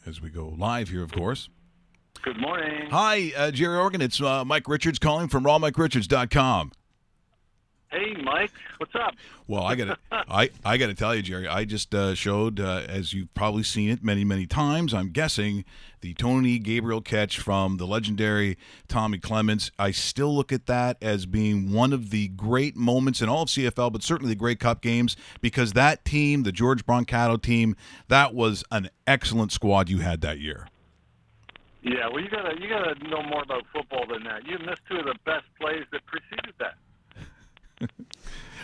as we go live here, of course. Good morning. Hi, Gerry Organ. It's Mike Richards calling from rawmikerichards.com. Hey, Mike. What's up? Well, I got to tell you, Gerry, I just showed, as you've probably seen it many, many times, I'm guessing, the Tony Gabriel catch from the legendary Tommy Clements. I still look at that as being one of the great moments in all of CFL, but certainly the Grey Cup games, because that team, the George Brancato team, that was an excellent squad you had that year. Yeah, well, you gotta know more about football than that. You missed two of the best plays that preceded that.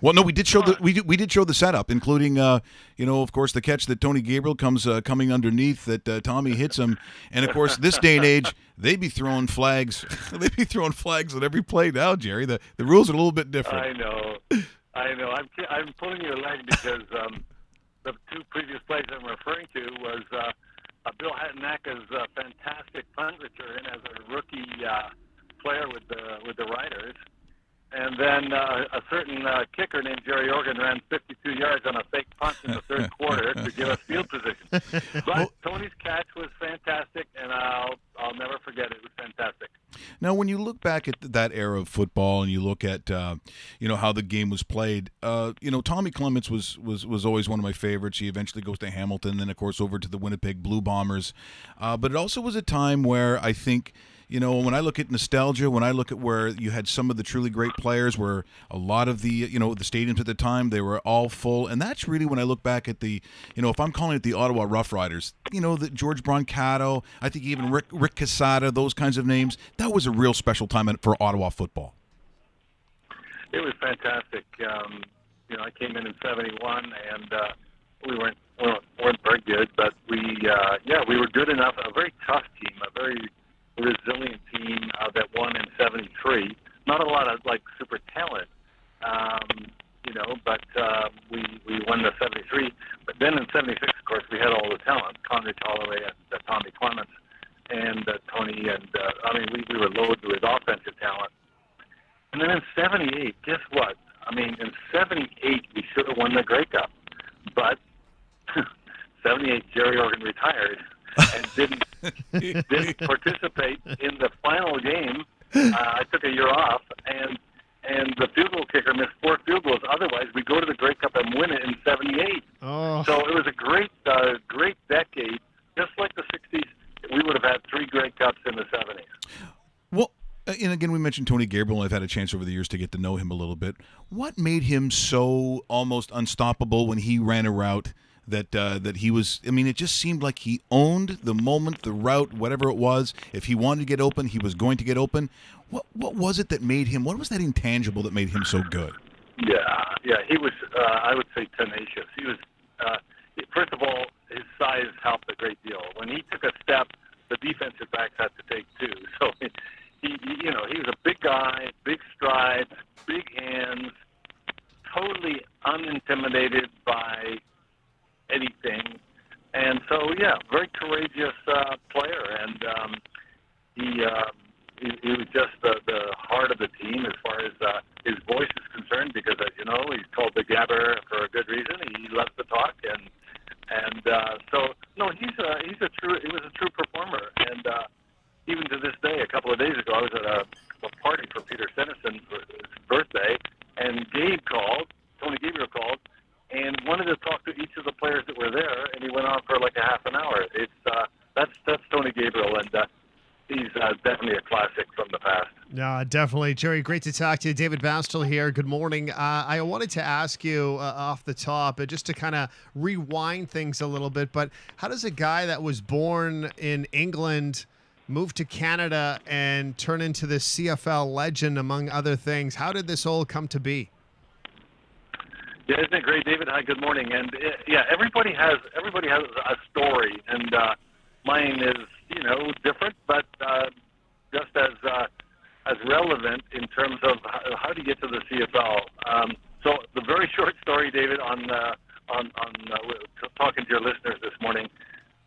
Well, no, we did show the setup, including of course, the catch that Tony Gabriel comes coming underneath that Tommy hits him, and of course, this day and age, they'd be throwing flags. They'd be throwing flags at every play now, Gerry. The rules are a little bit different. I know. I'm pulling your leg because the two previous plays I'm referring to was Bill Hattenacka's fantastic punt return as a rookie player with the Riders. And then a certain kicker named Gerry Organ ran 52 yards on a fake punt in the third quarter to give us field position. But Tony's catch was fantastic, and I'll never forget it. It was fantastic. Now, when you look back at that era of football and you look at how the game was played, Tommy Clements was always one of my favorites. He eventually goes to Hamilton, then of course over to the Winnipeg Blue Bombers. But it also was a time where I think, when I look at nostalgia, when I look at where you had some of the truly great players, where a lot of the the stadiums at the time, they were all full, and that's really when I look back at the if I'm calling it the Ottawa Rough Riders, the George Brancato, I think even Rick Casada, those kinds of names, that was a real special time for Ottawa football. It was fantastic. I came in '71, and we weren't very good, but we were good enough. A very tough team, a very resilient team that won in '73. Not a lot of super talent, but we won the '73. But then in '76, of course, we had all the talent: Conrad Holloway and Tommy Clements and Tony, and we were loaded with offensive talent. And then in '78, guess what? In '78 we should have won the Grey Cup, but '78 Gerry Organ retired and didn't participate in the final game. I took a year off, and the field goal kicker missed 4 field goals. Otherwise, we go to the Grey Cup and win it in '78. Oh. So it was a great decade. Just like the '60s, we would have had 3 Grey Cups in the '70s. Well, and again, we mentioned Tony Gabriel, and I've had a chance over the years to get to know him a little bit. What made him so almost unstoppable when he ran a route that he was, it just seemed like he owned the moment, the route, whatever it was. If he wanted to get open, he was going to get open. What was it that made him, what was that intangible that made him so good? Yeah, he was, I would say, tenacious. He was, first of all, his size helped a great deal. When he took a step, the defensive backs had to take 2. So, he was a big guy, big strides, big hands, totally unintimidated by anything, and so very courageous player, and he was just the heart of the team as far as his voice is concerned, because as you know, he's called the Gabber for a good reason. He loves to talk, and so no, he was a true performer, and even to this day, a couple of days ago, I was at a party for Peter Senison's birthday, and Tony Gabriel called, and wanted to talk to each of the players that were there, and he went on for like a half an hour. That's Tony Gabriel, and he's definitely a classic from the past. Yeah, definitely. Gerry, great to talk to you. David Bastel here. Good morning. I wanted to ask you off the top, just to kind of rewind things a little bit, but how does a guy that was born in England move to Canada and turn into this CFL legend, among other things? How did this all come to be? Yeah, isn't it great, David? Hi, good morning. And everybody has a story, and mine is different, but just as relevant in terms of how to get to the CFL. So the very short story, David, on talking to your listeners this morning.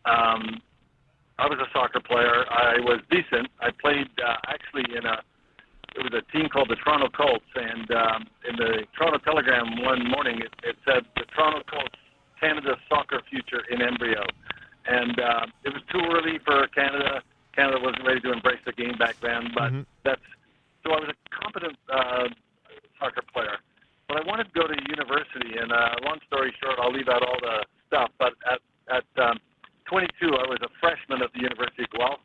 I was a soccer player. I was decent. I played actually it was a team called the Toronto Colts, and in the Toronto Telegram one morning it said the Toronto Colts, Canada's soccer future in embryo. And it was too early for Canada. Canada wasn't ready to embrace the game back then, but so I was a competent soccer player. But I wanted to go to university, and long story short, I'll leave out all the stuff, but at 22, I was a freshman at the University of Guelph,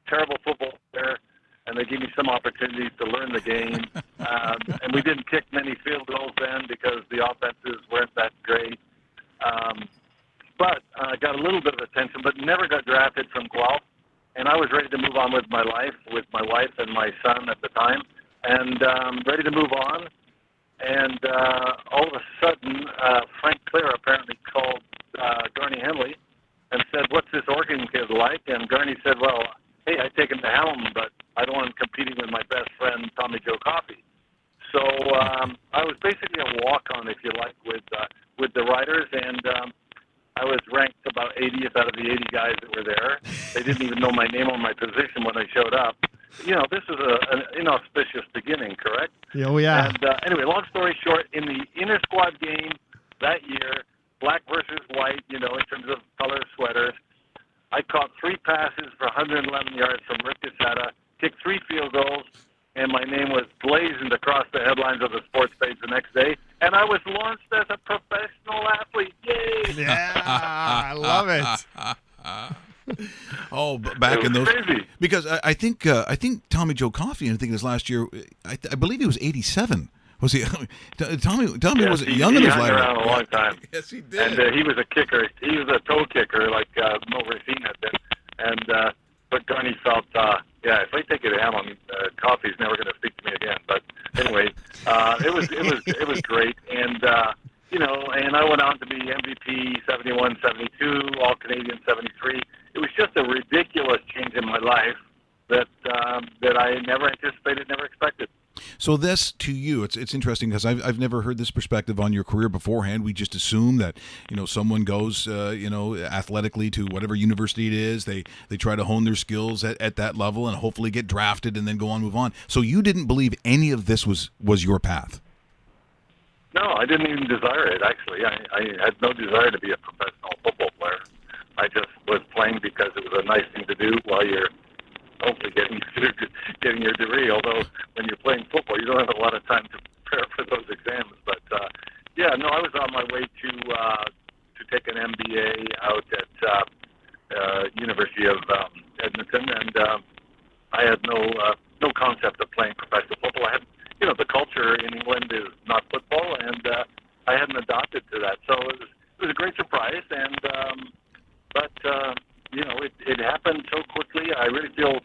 terrible football player, and they gave me some opportunities to learn the game. And we didn't kick many field goals then because the offenses weren't that great. But I got a little bit of attention, but never got drafted from Guelph. And I was ready to move on with my life, with my wife and my son at the time, and ready to move on. And all of a sudden, Frank Clare apparently called Garney Henley and said, "What's this Oregon kid like?" And Garney said, "Well, hey, I take him to Helm, but I don't want him competing with my best friend, Tommy Joe Coffey." So I was basically a walk-on, if you like, with the Riders, and I was ranked about 80th out of the 80 guys that were there. They didn't even know my name or my position when I showed up. You know, this is an inauspicious beginning, correct? Oh, yeah. And anyway, long story short, in the inter-squad game that year, black versus white, you know, in terms of color sweaters, I caught 3 passes for 111 yards from Rick Cassetta, kicked 3 field goals, and my name was blazoned across the headlines of the sports page the next day, and I was launched as a professional athlete. Yay! Yeah, I love it. Oh, back in those, crazy. Because I think Tommy Joe Coffey, I think his last year, I believe he was 87. Was he? Tommy Yes, was young in his hung life. around a long time. Yes, he did. And he was a kicker. He was a toe kicker, like Mo Racine had been. And but Garney felt, if I take it to him, Coffey's never going to speak to me again. But anyway, it was great. And you know, and I went on to be MVP 71, 72, All Canadian 73. It was just a ridiculous change in my life that I never anticipated, never expected. So this, to you, it's interesting because I've never heard this perspective on your career beforehand. We just assume that, you know, someone goes, athletically to whatever university it is. They try to hone their skills at that level and hopefully get drafted and then go on, move on. So you didn't believe any of this was your path? No, I didn't even desire it, actually. I had no desire to be a professional football player. I just was playing because it was a nice thing to do while you're hopefully getting your degree, although when you're playing football, you don't have a lot of time to prepare for those exams. But, I was on my way to take an MBA out at University of Edmonton, and I had no concept of playing professional football. I had, the culture in England is not football, and I hadn't adopted to that. So it was a great surprise, and it happened so quickly. I really feel,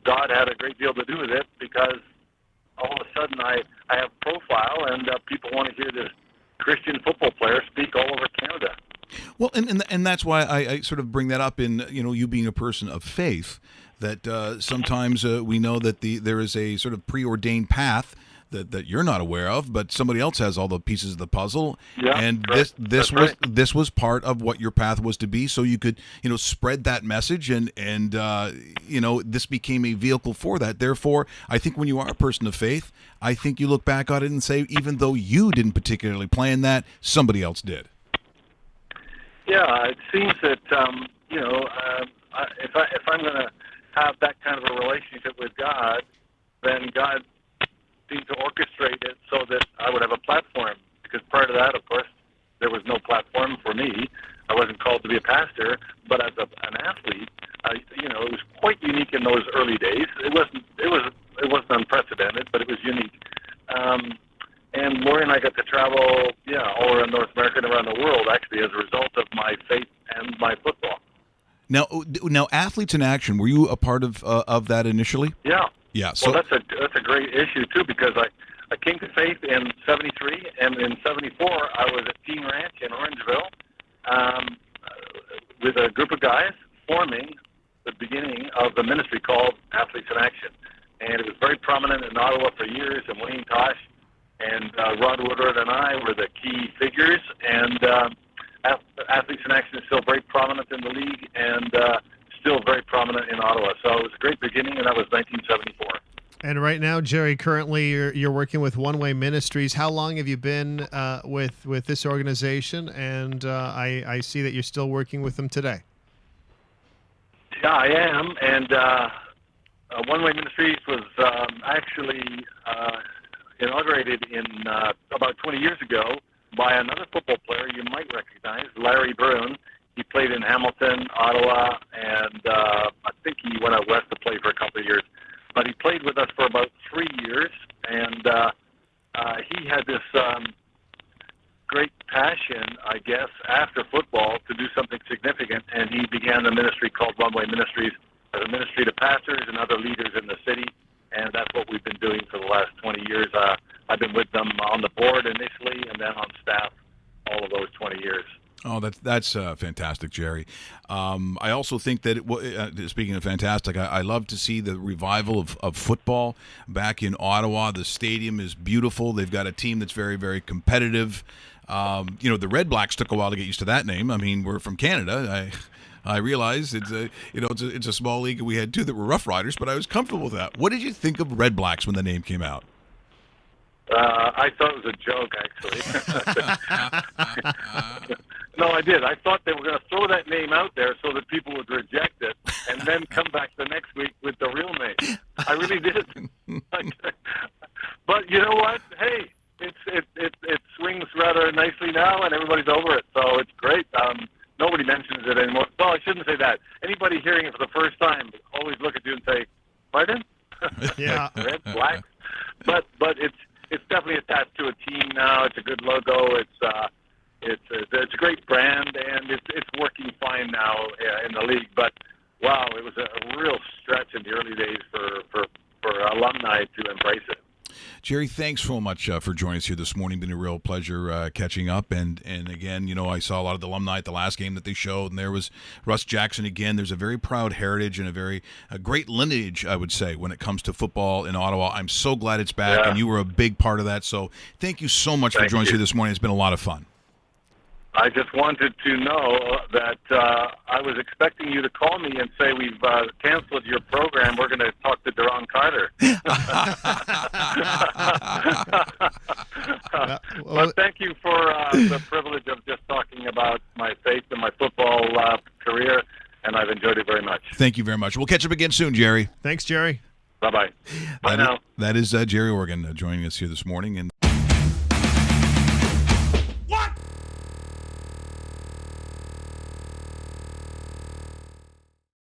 God had a great deal to do with it because all of a sudden I have profile and people want to hear this Christian football player speak all over Canada. Well, and that's why I sort of bring that up in, you being a person of faith, that sometimes we know that there is a sort of preordained path that you're not aware of, but somebody else has all the pieces of the puzzle. Yeah, and right. this was part of what your path was to be, so you could spread that message, and this became a vehicle for that. Therefore, I think when you are a person of faith, I think you look back on it and say, even though you didn't particularly plan that, somebody else did. Yeah, it seems that if I'm going to have that kind of a relationship with God, then God seemed to orchestrate it so that I would have a platform. Because prior to that, of course, there was no platform for me. I wasn't called to be a pastor, but as an athlete, it was quite unique in those early days. It wasn't unprecedented, but it was unique. And Lori and I got to travel, all around North America and around the world, actually, as a result of my faith and my football. Now, Athletes in Action, were you a part of that initially? Yeah. Yeah. So well, that's a great issue too, because I came to faith in '73, and in '74 I was at Teen Ranch in Orangeville with a group of guys forming the beginning of the ministry called Athletes in Action, and it was very prominent in Ottawa for years. And Wayne Tosh and Rod Woodward and I were the key figures, and Athletes in Action is still very prominent in the league and still very prominent in Ottawa. So it was a great beginning, and that was 1974. And right now, Gerry, currently you're working with One Way Ministries. How long have you been with this organization? And I see that you're still working with them today. Yeah, I am. And One Way Ministries was actually inaugurated in about 20 years ago by another football player you might recognize, Larry Brune. He played in Hamilton, Ottawa, and I think he went out west to play for a couple of years. But he played with us for about 3 years, and he had this great passion, I guess, after football to do something significant, and he began a ministry called One Way Ministries as a ministry to pastors and other leaders in the city, and that's what we've been doing for the last 20 years. I've been with them on the board initially and then on staff all of those 20 years. Oh, that's fantastic, Gerry. I also think that, speaking of fantastic, I love to see the revival of football back in Ottawa. The stadium is beautiful. They've got a team that's very, very competitive. The Red Blacks took a while to get used to that name. I mean, we're from Canada. I realize it's a small league, and we had two that were Rough Riders, but I was comfortable with that. What did you think of Red Blacks when the name came out? I thought it was a joke, actually. No, I did. I thought they were going to throw that name out there so that people would reject it and then come back the next week with the real name. I really did. But you know what? Hey, it swings rather nicely now, and everybody's over it, so it's great. Nobody mentions it anymore. Well, I shouldn't say that. Anybody hearing it for the first time always look at you and say, "Pardon?" Yeah. Red, black. But it's definitely attached to a team now. It's a good logo. It's a great brand, and it's working fine now in the league. But wow, it was a real stretch in the early days for alumni to embrace it. Gerry, thanks so much for joining us here this morning. Been a real pleasure catching up. And again, I saw a lot of the alumni at the last game that they showed, and there was Russ Jackson again. There's a very proud heritage and a great lineage, I would say, when it comes to football in Ottawa. I'm so glad it's back, and you were a big part of that. So thank you so much for joining us here this morning. It's been a lot of fun. I just wanted to know that I was expecting you to call me and say we've canceled your program. We're going to talk to Duron Carter. But thank you for the privilege of just talking about my faith and my football career, and I've enjoyed it very much. Thank you very much. We'll catch up again soon, Gerry. Thanks, Gerry. Bye-bye. Bye now. That is Gerry Organ joining us here this morning. And